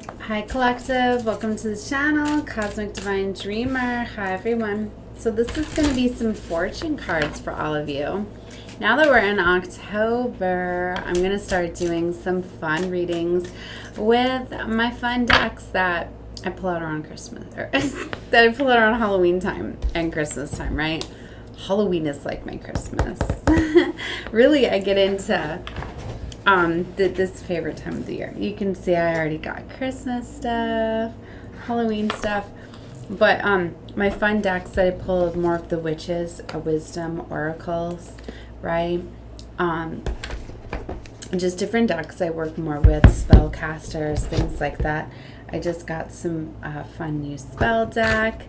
Hi Collective, welcome to the channel, Cosmic Divine Dreamer. Hi everyone. So this is going to be some fortune cards for all of you. Now that we're in October, I'm going to start doing some fun readings with my fun decks that I pull out around Christmas, or that I pull out around Halloween time and Christmas time, right? Halloween is like my Christmas. Really, I get into this favorite time of the year. You can see I already got Christmas stuff, Halloween stuff, but my fun decks that I pull are more of the witches, wisdom, oracles, right? Just different decks I work more with, spellcasters, things like that. I just got some fun new spell deck.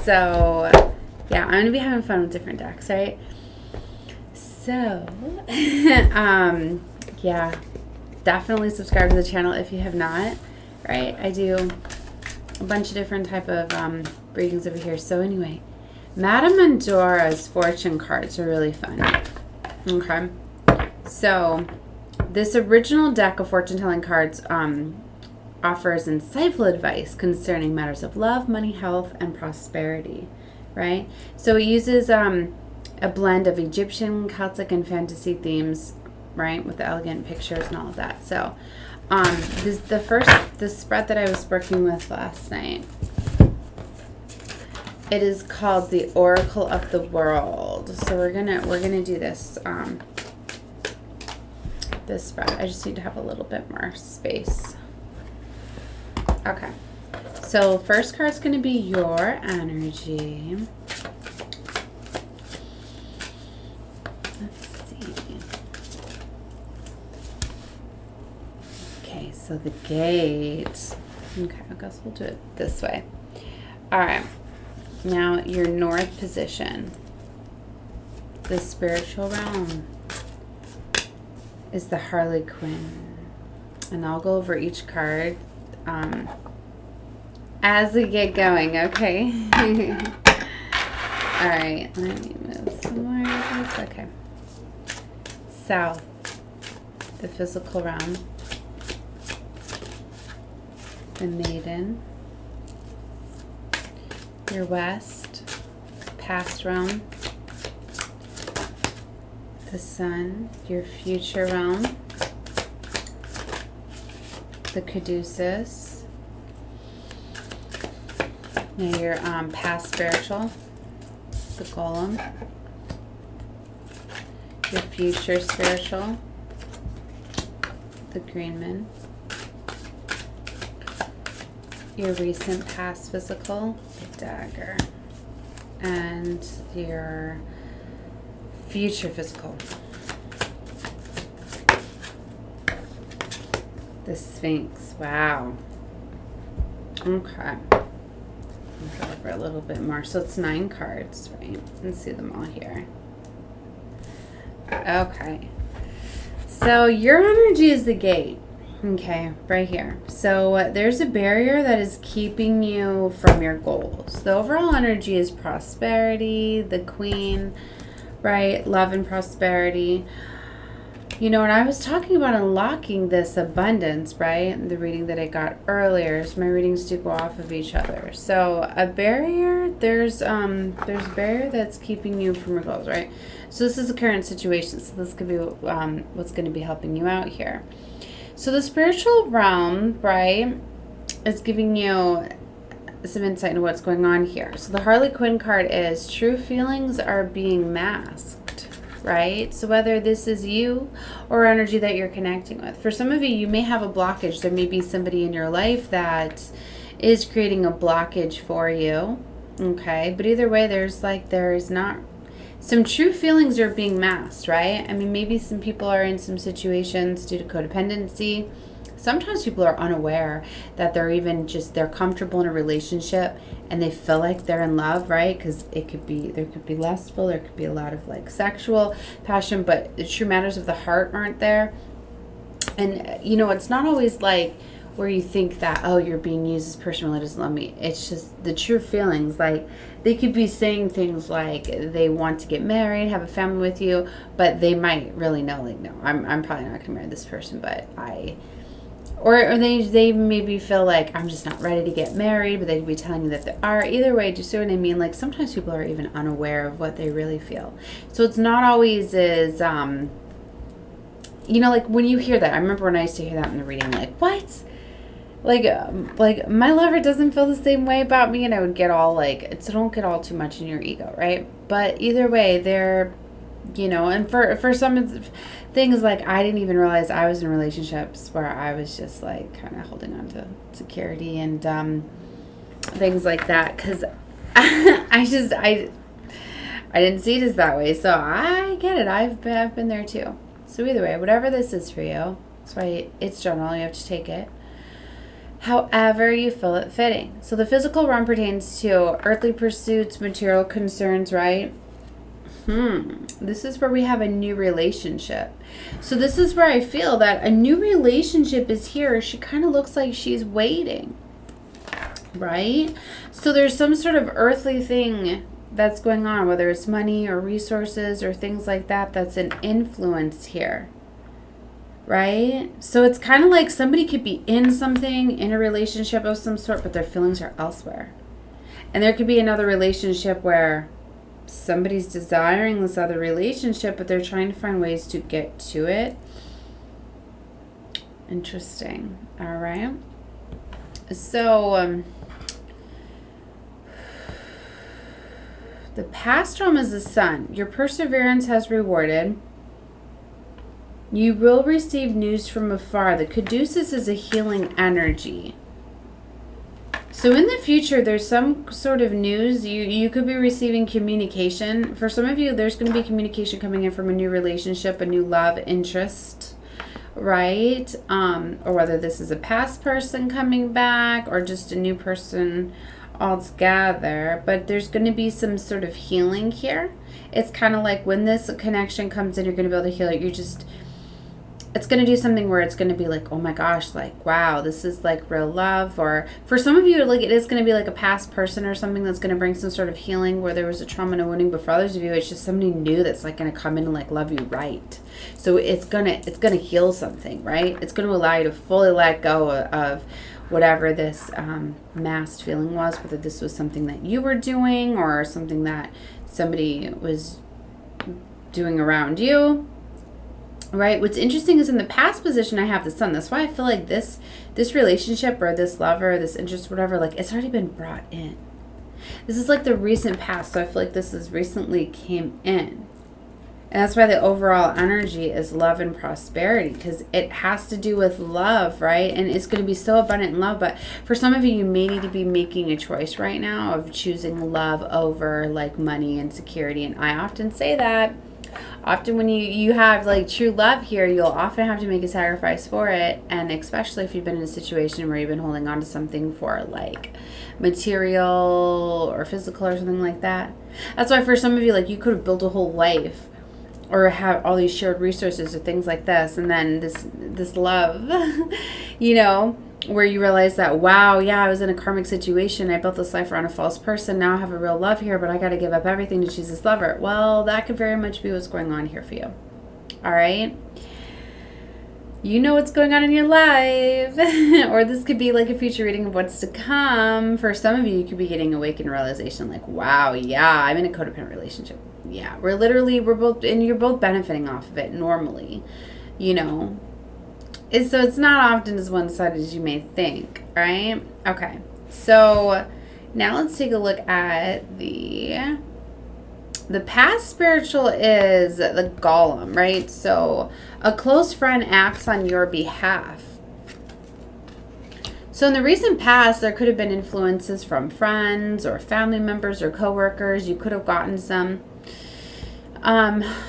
So yeah, I'm gonna be having fun with different decks, right? So, yeah, definitely subscribe to the channel if you have not, right? I do a bunch of different type of readings over here. So anyway, Madame Endoras fortune cards are really fun. Okay, so this original deck of fortune telling cards offers insightful advice concerning matters of love, money, health, and prosperity, right? So it uses a blend of Egyptian, Celtic, and fantasy themes, right, with the elegant pictures and all of that. So, the spread that I was working with last night, it is called the Oracle of the World. So we're gonna do this this spread. I just need to have a little bit more space. Okay. So first card's gonna be your energy. So the gate. Okay, I guess we'll do it this way. All right. Now your north position. The spiritual realm is the Harlequin. And I'll go over each card as we get going, okay? All right, let me move some more of this. Okay. South, the physical realm. The Maiden, your west, past realm, the Sun, your future realm, the Caduceus, now your past spiritual, the Golem, your future spiritual, the Greenman, your recent past physical, the Dagger, and your future physical, the Sphinx. Wow. Okay. I'll go over a little bit more. So it's 9 cards, right? Let's see them all here. Okay. So your energy is the gate. Okay, right here. So there's a barrier that is keeping you from your goals. The overall energy is prosperity, the Queen, right? Love and prosperity. You know, when I was talking about unlocking this abundance, right? The reading that I got earlier, so my readings do go off of each other. So a barrier, there's a barrier that's keeping you from your goals, right? So this is a current situation. So this could be what's going to be helping you out here. So the spiritual realm, right, is giving you some insight into what's going on here. So the Harlequin card is true feelings are being masked, right? So whether this is you or energy that you're connecting with. For some of you, you may have a blockage. There may be somebody in your life that is creating a blockage for you, okay? But either way, there is not... Some true feelings are being masked, right? I mean, maybe some people are in some situations due to codependency. Sometimes people are unaware that they're comfortable in a relationship and they feel like they're in love, right? Because there could be lustful, there could be a lot of like sexual passion, but the true matters of the heart aren't there. And you know, it's not always like where you think that, oh, you're being used, this person really doesn't love me. It's just the true feelings. Like, they could be saying things like they want to get married, have a family with you, but they might really know, like, no, I'm probably not going to marry this person, but Or they maybe feel like, I'm just not ready to get married, but they could be telling you that they are. Either way, do you see what I mean? Like, sometimes people are even unaware of what they really feel. So it's not always as, you know, like when you hear that, I remember when I used to hear that in the reading, like, what? Like my lover doesn't feel the same way about me, and I would get all like, so don't get all too much in your ego, right? But either way, they're, you know, and for some things, like I didn't even realize I was in relationships where I was just like kind of holding on to security and things like that, because I didn't see it as that way. So I get it. I've been there too. So either way, whatever this is for you, that's why it's general. You have to take it however you feel it fitting. So the physical realm pertains to earthly pursuits, material concerns, right? This is where we have a new relationship. So this is where I feel that a new relationship is here. She kind of looks like she's waiting, right? So there's some sort of earthly thing that's going on, whether it's money or resources or things like that, that's an influence here, right? So it's kind of like somebody could be in something, in a relationship of some sort, but their feelings are elsewhere. And there could be another relationship where somebody's desiring this other relationship, but they're trying to find ways to get to it. Interesting. All right. So, the past realm is the sun. Your perseverance has rewarded. You will receive news from afar. The caduceus is a healing energy. So in the future, there's some sort of news. You could be receiving communication. For some of you, there's going to be communication coming in from a new relationship, a new love interest, right? Or whether this is a past person coming back or just a new person altogether. But there's going to be some sort of healing here. It's kind of like when this connection comes in, you're going to be able to heal it. It's going to do something where it's going to be like, oh my gosh, like, wow, this is like real love. Or for some of you, like, it is going to be like a past person or something that's going to bring some sort of healing where there was a trauma and a wounding. But for others of you, it's just somebody new that's like going to come in and like love you right. So it's going to heal something, right? It's going to allow you to fully let go of whatever this masked feeling was, whether this was something that you were doing or something that somebody was doing around you. Right. What's interesting is in the past position, I have the sun. That's why I feel like this relationship or this lover, this interest, whatever, like it's already been brought in. This is like the recent past. So I feel like this has recently came in. And that's why the overall energy is love and prosperity, because it has to do with love, right? And it's going to be so abundant in love. But for some of you may need to be making a choice right now of choosing love over like money and security. And I often say that. Often when you have like true love here, you'll often have to make a sacrifice for it. And especially if you've been in a situation where you've been holding on to something for like material or physical or something like that. That's why for some of you, like you could have built a whole life or have all these shared resources or things like this. And then this love, you know, where you realize that, wow, yeah, I was in a karmic situation. I built this life around a false person. Now I have a real love here, but I got to give up everything to choose this lover. Well, that could very much be what's going on here for you. All right. You know what's going on in your life. Or this could be like a future reading of what's to come. For some of you, you could be getting awakened realization like, wow, yeah, I'm in a codependent relationship. Yeah, we're both, and you're both benefiting off of it normally, you know. So it's not often as one-sided as you may think, right? Okay, so now let's take a look at the past spiritual is the golem, right? So a close friend acts on your behalf. So in the recent past, there could have been influences from friends or family members or coworkers. You could have gotten some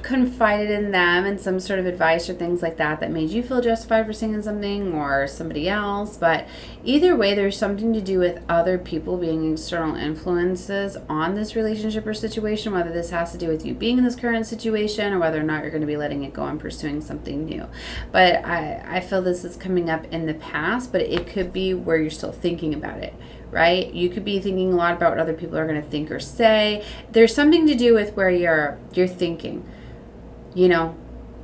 confided in them and some sort of advice or things like that made you feel justified for saying something or somebody else. But either way, there's something to do with other people being external influences on this relationship or situation, whether this has to do with you being in this current situation or whether or not you're going to be letting it go and pursuing something new. But I feel this is coming up in the past, but it could be where you're still thinking about it. Right? You could be thinking a lot about what other people are going to think or say. There's something to do with where you're thinking, you know,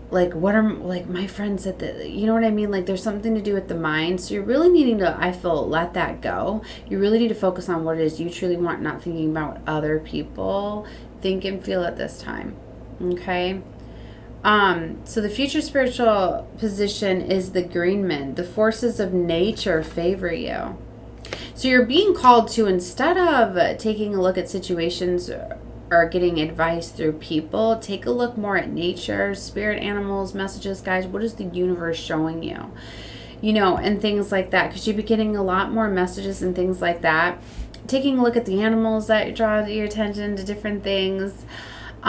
like what are like my friends said that, you know what I mean, like there's something to do with the mind. So you're really needing to, I feel, let that go. You really need to focus on what it is you truly want, not thinking about what other people think and feel at this time. Okay. So the future spiritual position is the green men. The forces of nature favor you. So you're being called to, instead of taking a look at situations or getting advice through people, take a look more at nature, spirit animals, messages, guys. What is the universe showing you? You know, and things like that, because you'll be getting a lot more messages and things like that. Taking a look at the animals that draw your attention to different things.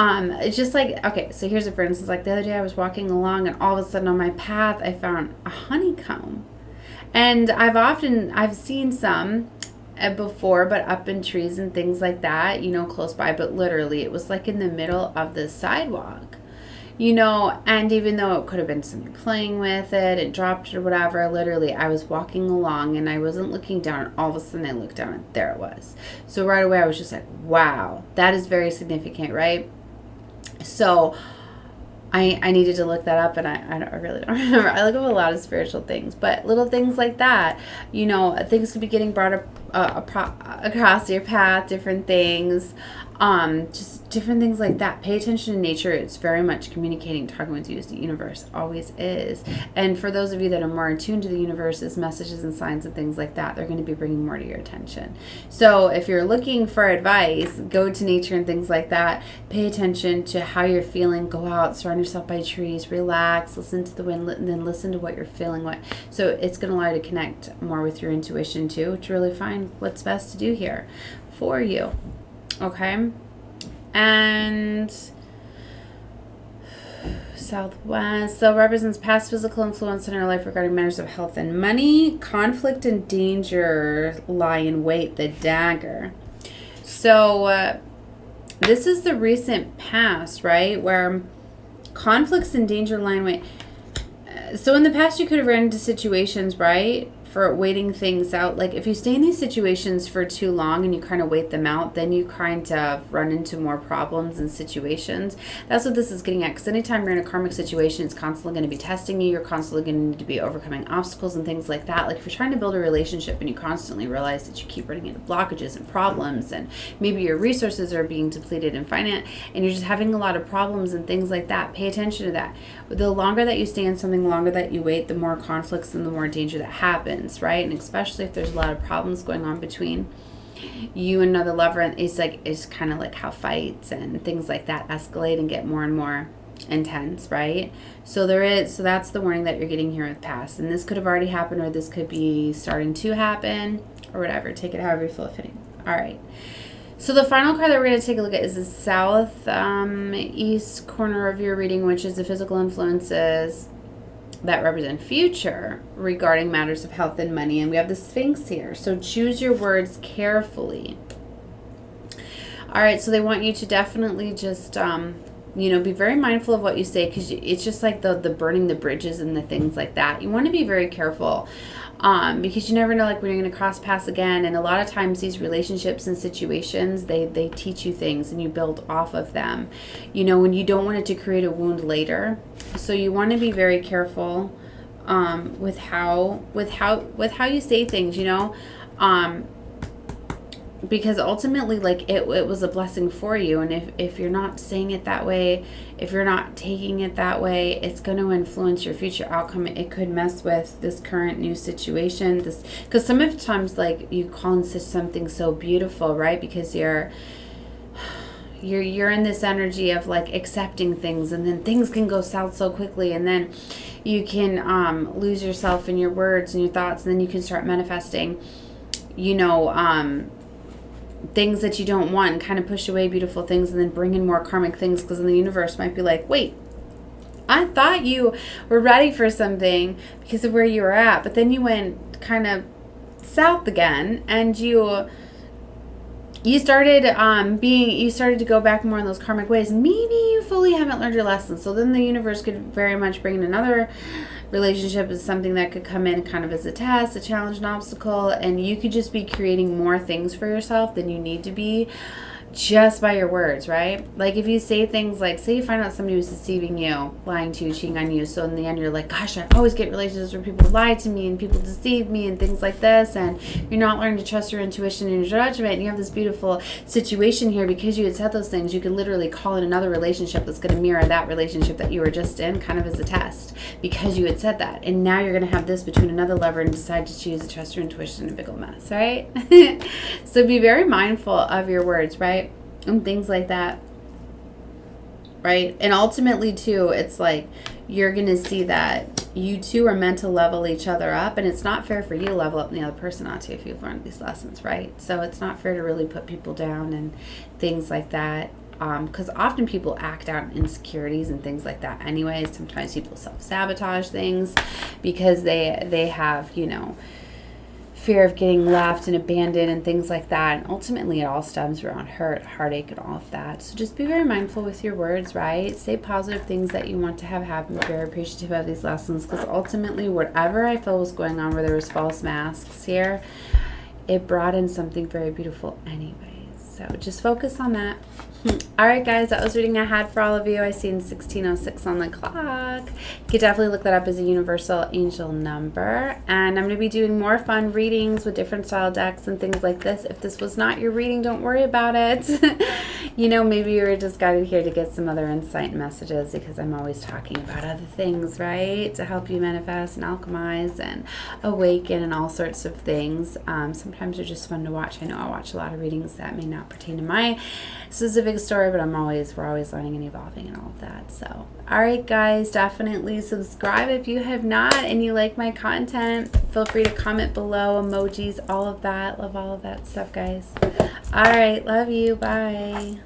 It's just like, okay, so here's a for instance, like the other day I was walking along and all of a sudden on my path I found a honeycomb. And I've seen some before, but up in trees and things like that, you know, close by, but literally it was like in the middle of the sidewalk, you know, and even though it could have been somebody playing with it and dropped it or whatever, literally I was walking along and I wasn't looking down, and all of a sudden I looked down and there it was. So right away I was just like, wow, that is very significant, right? So I needed to look that up, and I really don't remember. I look up a lot of spiritual things, but little things like that, you know, things could be getting brought up across your path, different things, just different things like that. Pay attention to nature. It's very much communicating, talking with you, as the universe always is. And for those of you that are more attuned to the universe's messages and signs and things like that, they're going to be bringing more to your attention. So if you're looking for advice, go to nature and things like that. Pay attention to how you're feeling. Go out, surround yourself by trees, relax, listen to the wind, and then listen to what you're feeling. So it's going to allow you to connect more with your intuition too, to really find what's best to do here for you. Okay. And Southwest, so represents past physical influence in our life regarding matters of health and money. Conflict and danger lie in wait, the dagger. So this is the recent past, right, where conflicts and danger lie in wait. So in the past you could have ran into situations, right, for waiting things out. Like if you stay in these situations for too long and you kind of wait them out, then you kind of run into more problems and situations. That's what this is getting at, because anytime you're in a karmic situation, it's constantly going to be testing you. You're constantly going to need to be overcoming obstacles and things like that. Like if you're trying to build a relationship and you constantly realize that you keep running into blockages and problems, and maybe your resources are being depleted in finance and you're just having a lot of problems and things like that, pay attention to that. The longer that you stay in something, the longer that you wait, the more conflicts and the more danger that happens, right? And especially if there's a lot of problems going on between you and another lover, and it's kind of like how fights and things like that escalate and get more and more intense, right? So that's the warning that you're getting here with past, and this could have already happened, or this could be starting to happen, or whatever. Take it however you feel fitting. All right. So the final card that we're going to take a look at is the south east corner of your reading, which is the physical influences that represent future regarding matters of health and money. And we have the Sphinx here. So choose your words carefully. All right. So they want you to definitely just, be very mindful of what you say, because it's just like the burning the bridges and the things like that. You want to be very careful. Because you never know, like, when you're going to cross paths again. And a lot of times these relationships and situations, they teach you things and you build off of them, you know, when you don't want it to create a wound later. So you want to be very careful with how you say things, you know, because ultimately, like, it was a blessing for you. And if you're not saying it that way, if you're not taking it that way, it's going to influence your future outcome. It could mess with this current new situation. Because some of the times, like, you call into something so beautiful, right? Because you're in this energy of, like, accepting things, and then things can go south so quickly, and then you can lose yourself in your words and your thoughts, and then you can start manifesting, you know, things that you don't want, and kind of push away beautiful things, and then bring in more karmic things, because then the universe might be like, wait, I thought you were ready for something because of where you were at, but then you went kind of south again, and you started to go back more in those karmic ways. Maybe you fully haven't learned your lesson. So then the universe could very much bring in another relationship as something that could come in kind of as a test, a challenge, an obstacle, and you could just be creating more things for yourself than you need to be, just by your words, right? Like if you say things like, say you find out somebody was deceiving you, lying to you, cheating on you, so in the end you're like, gosh, I always get relationships where people lie to me and people deceive me and things like this, and you're not learning to trust your intuition and your judgment, and you have this beautiful situation here because you had said those things. You could literally call in another relationship that's going to mirror that relationship that you were just in, kind of as a test, because you had said that. And now you're going to have this between another lover and decide to choose to trust your intuition in a big old mess, right? So be very mindful of your words, right? And things like that, right? And ultimately too, it's like you're gonna see that you two are meant to level each other up, and it's not fair for you to level up and the other person not to if you've learned these lessons, right? So it's not fair to really put people down and things like that, because often people act out insecurities and things like that anyways. Sometimes people self-sabotage things because they have, you know, fear of getting left and abandoned and things like that. And ultimately it all stems around hurt, heartache, and all of that. So just be very mindful with your words, right? Say positive things that you want to have happen. Be very appreciative of these lessons, because ultimately whatever I feel was going on where there was false masks here, it brought in something very beautiful anyways. So just focus on that. All right, guys, that was reading I had for all of you. I see in 1606 on the clock. You could definitely look that up as a universal angel number. And I'm going to be doing more fun readings with different style decks and things like this. If this was not your reading, don't worry about it. You know, maybe you were just guided here to get some other insight and messages, because I'm always talking about other things, right? To help you manifest and alchemize and awaken and all sorts of things. Sometimes they're just fun to watch. I know I watch a lot of readings that may not pertain to my specific story, but we're always learning and evolving and all of that. So all right, guys, definitely subscribe if you have not and you like my content. Feel free to comment below, emojis, all of that. Love all of that stuff, guys. All right, love you. Bye.